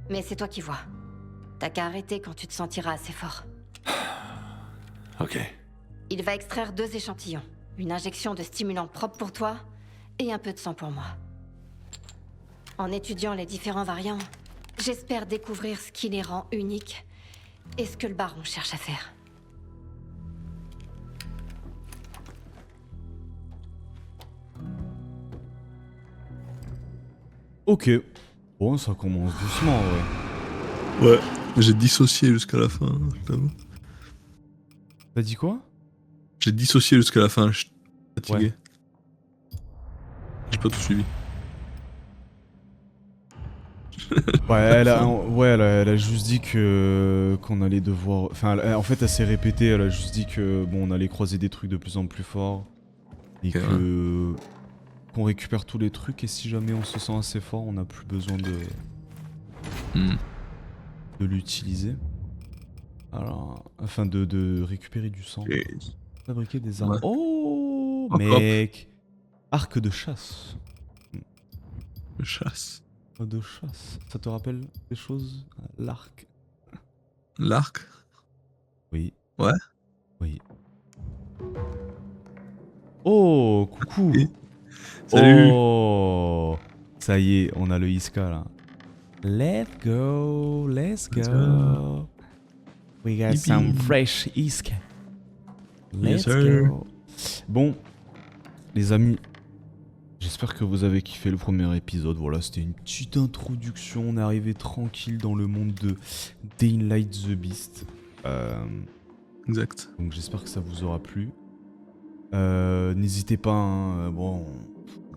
Mais c'est toi qui vois. T'as qu'à arrêter quand tu te sentiras assez fort. Ok. Il va extraire 2 échantillons. Une injection de stimulant propre pour toi et un peu de sang pour moi. En étudiant les différents variants, j'espère découvrir ce qui les rend uniques et ce que le baron cherche à faire. Ok. Bon, ça commence doucement, ouais. Ouais. J'ai dissocié jusqu'à la fin, je t'avoue. T'as dit quoi? J'ai dissocié jusqu'à la fin, je suis fatigué. Ouais. J'ai pas tout suivi. Ouais, elle a juste dit que qu'on allait devoir... Enfin, en fait, elle s'est répétée, elle a juste dit que, bon, on allait croiser des trucs de plus en plus forts. Et Ok, que... qu'on récupère tous les trucs, et si jamais on se sent assez fort, on n'a plus besoin de l'utiliser. Alors, afin de récupérer du sang. Et... Fabriquer des armes. Ouais. Oh, Hop, mec! Arc de chasse. chasse. De chasse. Ça te rappelle des choses? L'arc. L'arc? Oui. Ouais. Oui. Oh, coucou. Et- Salut. Oh, ça y est, on a le Iska là. Let's go, let's Let's go. go. We got Yippee. some fresh Iska. Yes, Let's sir. go. Bon, les amis, j'espère que vous avez kiffé le premier épisode. Voilà, c'était une petite introduction. On est arrivé tranquille dans le monde de Daylight the Beast. Exact. Donc j'espère que ça vous aura plu. N'hésitez pas, hein, bon,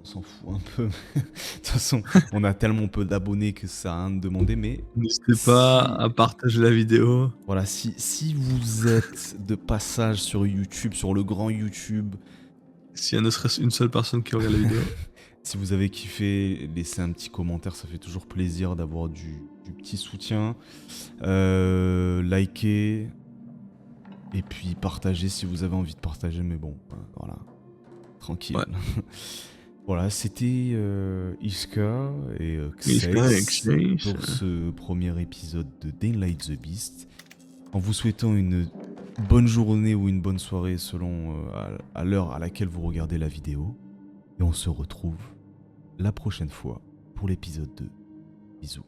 on s'en fout un peu. De toute façon, on a tellement peu d'abonnés que ça a rien de demander, mais N'hésitez pas à partager la vidéo. voilà, si vous êtes de passage sur YouTube, sur le grand YouTube, S'il y a ne serait-ce une seule personne qui regarde la vidéo. si vous avez kiffé, laissez un petit commentaire, ça fait toujours plaisir d'avoir du petit soutien. Likez. Et puis partagez si vous avez envie de partager. Mais bon, voilà. Tranquille. Ouais. Voilà, c'était Iska et Iska et Xace Xace. pour ce premier épisode de Daylight the Beast. En vous souhaitant une bonne journée ou une bonne soirée selon à l'heure à laquelle vous regardez la vidéo. Et on se retrouve la prochaine fois pour l'épisode 2. Bisous.